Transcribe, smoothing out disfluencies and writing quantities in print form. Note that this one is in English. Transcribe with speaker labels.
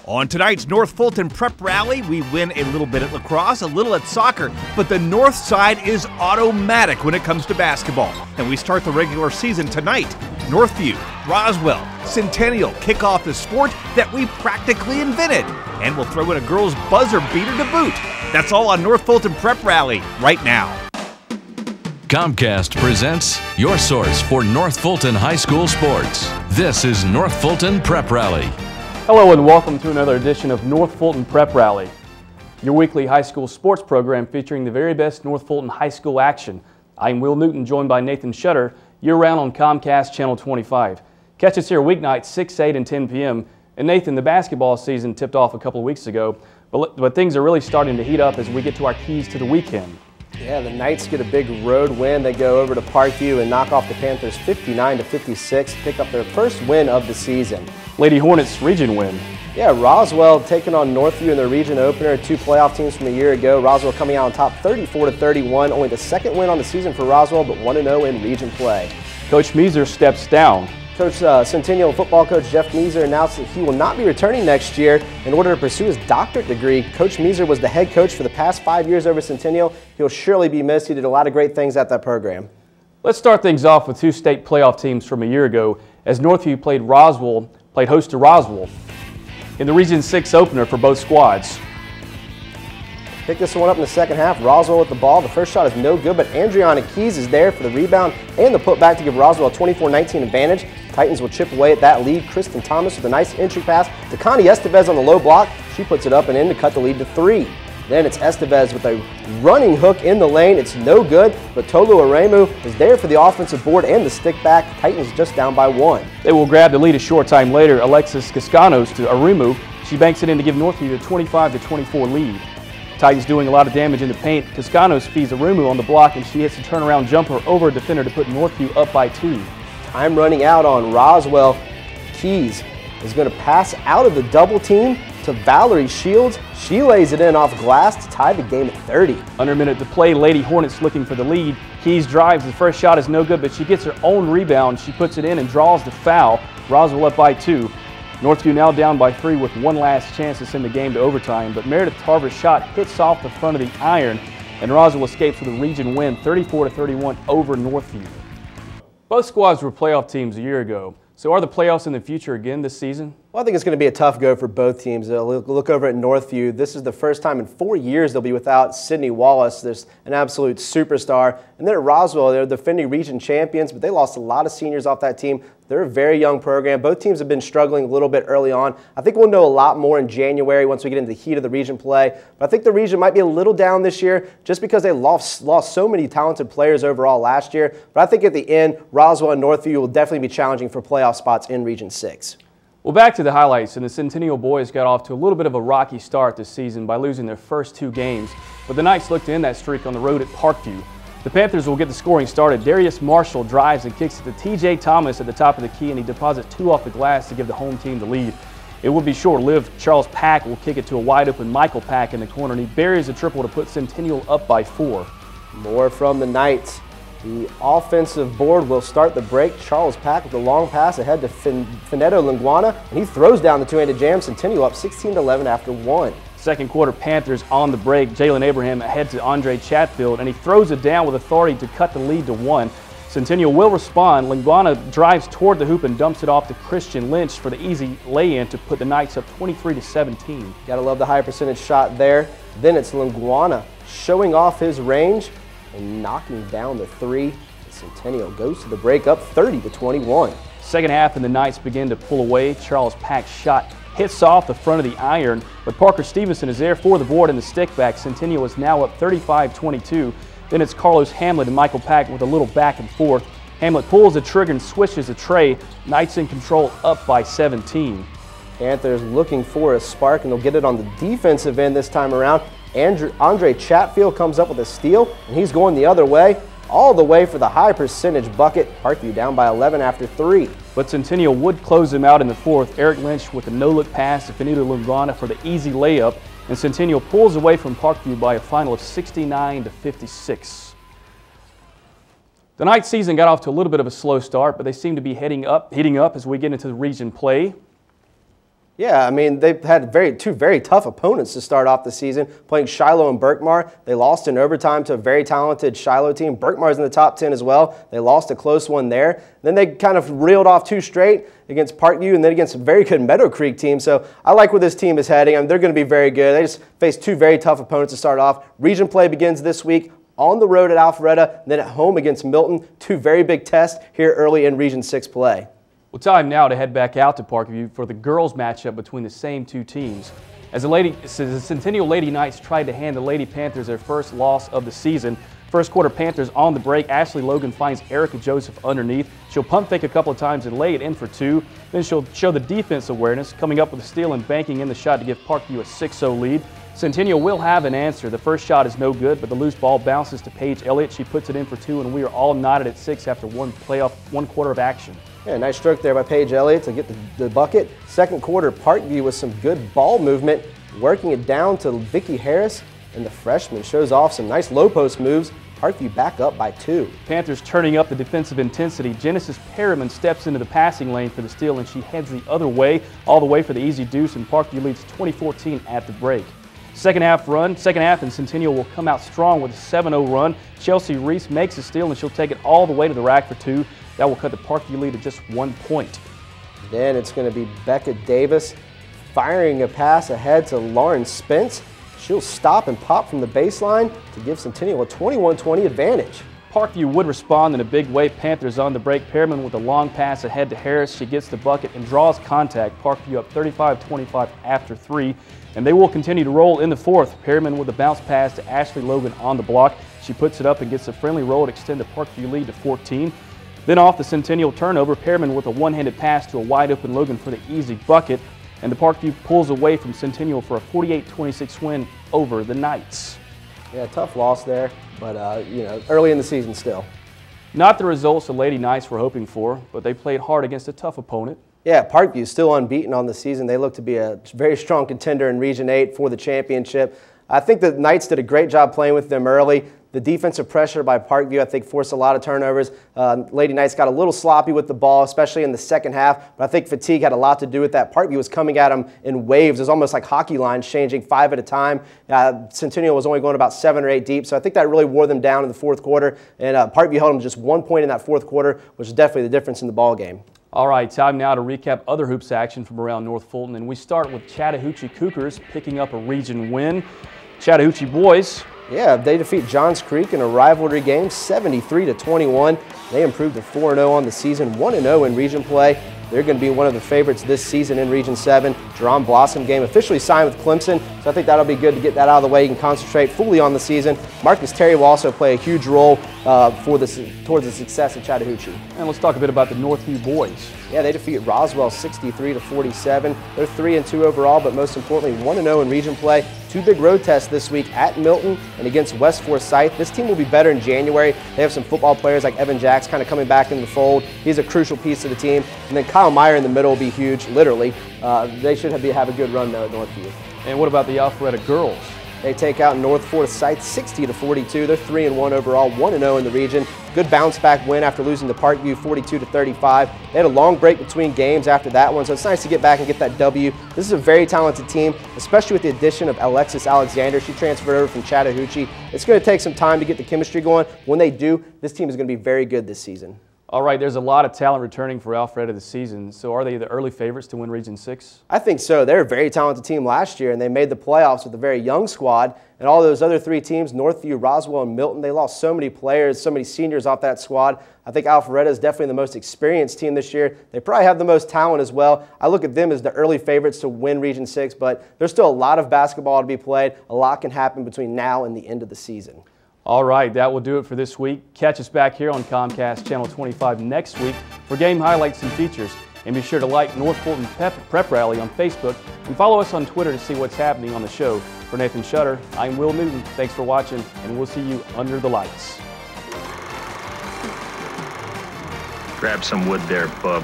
Speaker 1: On tonight's North Fulton Prep Rally, we win a little bit at lacrosse, a little at soccer, but the north side is automatic when it comes to basketball. And we start the regular season tonight. Northview, Roswell, Centennial kick off the sport that we practically invented. And we'll throw in a girls' buzzer beater to boot. That's all on North Fulton Prep Rally right now.
Speaker 2: Comcast presents your source for North Fulton High School sports. This is North Fulton Prep Rally.
Speaker 3: Hello and welcome to another edition of North Fulton Prep Rally, your weekly high school sports program featuring the very best North Fulton high school action. I'm Will Newton, joined by Nathan Shutter, year-round on Comcast Channel 25. Catch us here weeknights 6, 8, and 10 p.m. And Nathan, the basketball season tipped off a couple of weeks ago, but things are really starting to heat up as we get to our keys to the weekend.
Speaker 4: Yeah, the Knights get a big road win. They go over to Parkview and knock off the Panthers 59-56, pick up their first win of the season.
Speaker 3: Lady Hornets region win.
Speaker 4: Yeah, Roswell taking on Northview in their region opener, two playoff teams from a year ago. Roswell coming out on top 34-31, only the second win on the season for Roswell, but 1-0 in region play.
Speaker 3: Coach Meeser steps down.
Speaker 4: Coach Centennial football coach Jeff Meeser announced that he will not be returning next year in order to pursue his doctorate degree. Coach Meeser was the head coach for the past 5 years over Centennial. He'll surely be missed. He did a lot of great things at that program.
Speaker 3: Let's start things off with two state playoff teams from a year ago as Northview played host to Roswell in the Region 6 opener for both squads.
Speaker 4: Pick this one up in the second half. Roswell with the ball. The first shot is no good, but Andriana Keys is there for the rebound and the putback to give Roswell a 24-19 advantage. Titans will chip away at that lead. Kristen Thomas with a nice entry pass to Connie Estevez on the low block. She puts it up and in to cut the lead to 3. Then it's Estevez with a running hook in the lane. It's no good, but Tolu Aremu is there for the offensive board and the stick back. Titans just down by 1.
Speaker 3: They will grab the lead a short time later. Alexis Cascanos to Aremu. She banks it in to give Northview a 25-24 lead. Titans doing a lot of damage in the paint. Cascanos feeds Aremu on the block, and she hits a turnaround jumper over a defender to put Northview up by 2.
Speaker 4: Time running out on Roswell. Keys is going to pass out of the double team to Valerie Shields. She lays it in off glass to tie the game at 30. Under
Speaker 3: a minute to play, Lady Hornets looking for the lead. Keys drives. The first shot is no good, but she gets her own rebound. She puts it in and draws the foul. Roswell up by 2. Northview now down by 3 with one last chance to send the game to overtime, but Meredith Tarver's shot hits off the front of the iron, and Roswell escapes with a region win 34-31 over Northview. Both squads were playoff teams a year ago. So are the playoffs in the future again this season?
Speaker 4: Well, I think it's going to be a tough go for both teams. Look over at Northview. This is the first time in 4 years they'll be without Sydney Wallace. There's an absolute superstar. And then at Roswell, they're the defending region champions, but they lost a lot of seniors off that team. They're a very young program. Both teams have been struggling a little bit early on. I think we'll know a lot more in January once we get into the heat of the region play. But I think the region might be a little down this year just because they lost so many talented players overall last year. But I think at the end, Roswell and Northview will definitely be challenging for playoff spots in Region 6.
Speaker 3: Well, back to the highlights, and the Centennial boys got off to a little bit of a rocky start this season by losing their first 2 games, but the Knights look to end that streak on the road at Parkview. The Panthers will get the scoring started. Darius Marshall drives and kicks it to T.J. Thomas at the top of the key, and he deposits 2 off the glass to give the home team the lead. It will be short-lived. Charles Pack will kick it to a wide-open Michael Pack in the corner, and he buries a triple to put Centennial up by 4.
Speaker 4: More from the Knights. The offensive board will start the break. Charles Pack with a long pass ahead to Finetto Linguana, and he throws down the two-handed jam. Centennial up 16-11 after 1.
Speaker 3: Second quarter, Panthers on the break. Jalen Abraham ahead to Andre Chatfield, and he throws it down with authority to cut the lead to 1. Centennial will respond. Linguana drives toward the hoop and dumps it off to Christian Lynch for the easy lay-in to put the Knights up 23-17. Gotta
Speaker 4: love the high percentage shot there. Then it's Linguana showing off his range and knocking down the 3. Centennial goes to the break up 30-21.
Speaker 3: Second half, and the Knights begin to pull away. Charles Pack's shot hits off the front of the iron, but Parker Stevenson is there for the board and the stick back. Centennial is now up 35-22. Then it's Carlos Hamlet and Michael Pack with a little back and forth. Hamlet pulls the trigger and swishes a tray. Knights in control up by 17.
Speaker 4: Panthers looking for a spark, and they'll get it on the defensive end this time around. Andre Chatfield comes up with a steal, and he's going the other way, all the way for the high percentage bucket. Parkview down by 11 after 3.
Speaker 3: But Centennial would close him out in the 4th. Eric Lynch with a no-look pass to Finito Lunvana for the easy layup, and Centennial pulls away from Parkview by a final of 69-56. The Knights season got off to a little bit of a slow start, but they seem to be heating up as we get into the region play.
Speaker 4: Yeah, I mean, they've had two very tough opponents to start off the season, playing Shiloh and Berkmar. They lost in overtime to a very talented Shiloh team. Berkmar's in the top 10 as well. They lost a close one there. Then they kind of reeled off 2 straight against Parkview and then against a very good Meadow Creek team. So I like where this team is heading. I mean, they're going to be very good. They just faced 2 very tough opponents to start off. Region play begins this week on the road at Alpharetta, and then at home against Milton. 2 very big tests here early in Region 6 play.
Speaker 3: Well, time now to head back out to Parkview for the girls matchup between the same 2 teams. As the Centennial Lady Knights tried to hand the Lady Panthers their first loss of the season. First quarter Panthers on the break. Ashley Logan finds Erica Joseph underneath. She'll pump fake a couple of times and lay it in for 2. Then she'll show the defense awareness, coming up with a steal and banking in the shot to give Parkview a 6-0 lead. Centennial will have an answer. The first shot is no good, but the loose ball bounces to Paige Elliott. She puts it in for 2, and we are all knotted at 6 after one quarter of action.
Speaker 4: Yeah, nice stroke there by Paige Elliott to get the bucket. Second quarter, Parkview with some good ball movement, working it down to Vicky Harris, and the freshman shows off some nice low post moves. Parkview back up by 2.
Speaker 3: Panthers turning up the defensive intensity. Genesis Perriman steps into the passing lane for the steal, and she heads the other way, all the way for the easy deuce, and Parkview leads 20-14 at the break. Second half, and Centennial will come out strong with a 7-0 run. Chelsea Reese makes a steal, and she'll take it all the way to the rack for 2. That will cut the Parkview lead to just 1 point.
Speaker 4: Then it's going to be Becca Davis firing a pass ahead to Lauren Spence. She'll stop and pop from the baseline to give Centennial a 21-20 advantage.
Speaker 3: Parkview would respond in a big way. Panthers on the break. Perriman with a long pass ahead to Harris. She gets the bucket and draws contact. Parkview up 35-25 after 3. And they will continue to roll in the fourth. Perriman with a bounce pass to Ashley Logan on the block. She puts it up and gets a friendly roll to extend the Parkview lead to 14. Then off the Centennial turnover, Perriman with a one-handed pass to a wide-open Logan for the easy bucket. And the Parkview pulls away from Centennial for a 48-26 win over the Knights.
Speaker 4: Yeah, tough loss there, but you know, early in the season still.
Speaker 3: Not the results the Lady Knights were hoping for, but they played hard against a tough opponent.
Speaker 4: Yeah, Parkview still unbeaten on the season. They look to be a very strong contender in Region 8 for the championship. I think the Knights did a great job playing with them early. The defensive pressure by Parkview, I think, forced a lot of turnovers. Lady Knights got a little sloppy with the ball, especially in the second half, but I think fatigue had a lot to do with that. Parkview was coming at them in waves. It was almost like hockey lines changing 5 at a time. Centennial was only going about 7 or 8 deep, so I think that really wore them down in the fourth quarter, and Parkview held them just 1 point in that fourth quarter, which is definitely the difference in the ball game.
Speaker 3: All right, time now to recap other hoops action from around North Fulton, and we start with Chattahoochee Cougars picking up a region win. Chattahoochee boys.
Speaker 4: Yeah, they defeat Johns Creek in a rivalry game, 73-21. They improved to 4-0 on the season, 1-0 in region play. They're going to be one of the favorites this season in Region 7. Jerome Blossom game officially signed with Clemson, so I think that'll be good to get that out of the way. You can concentrate fully on the season. Marcus Terry will also play a huge role towards the success of Chattahoochee.
Speaker 3: And let's talk a bit about the Northview boys.
Speaker 4: Yeah, they defeat Roswell 63-47. They're 3-2 overall, but most importantly, 1-0 in region play. 2 big road tests this week at Milton and against West Forsyth. This team will be better in January. They have some football players like Evan Jacks kind of coming back in the fold. He's a crucial piece to the team. And then Kyle Meyer in the middle will be huge, literally. They should have a good run, though, at Northview.
Speaker 3: And what about the Alpharetta girls?
Speaker 4: They take out North Forsyth 60-42. They're 3-1 overall, 1-0 in the region. Good bounce back win after losing to Parkview 42-35. They had a long break between games after that one, so it's nice to get back and get that W. This is a very talented team, especially with the addition of Alexis Alexander. She transferred over from Chattahoochee. It's going to take some time to get the chemistry going. When they do, this team is going to be very good this season.
Speaker 3: All right, there's a lot of talent returning for Alpharetta this season. So are they the early favorites to win Region 6?
Speaker 4: I think so. They're a very talented team last year, and they made the playoffs with a very young squad. And all those other 3 teams, Northview, Roswell, and Milton, they lost so many players, so many seniors off that squad. I think Alpharetta is definitely the most experienced team this year. They probably have the most talent as well. I look at them as the early favorites to win Region 6, but there's still a lot of basketball to be played. A lot can happen between now and the end of the season.
Speaker 3: All right, that will do it for this week. Catch us back here on Comcast Channel 25 next week for game highlights and features. And be sure to like North Fulton Prep Rally on Facebook and follow us on Twitter to see what's happening on the show. For Nathan Shutter, I'm Will Newton. Thanks for watching, and we'll see you under the lights.
Speaker 5: Grab some wood there, bub.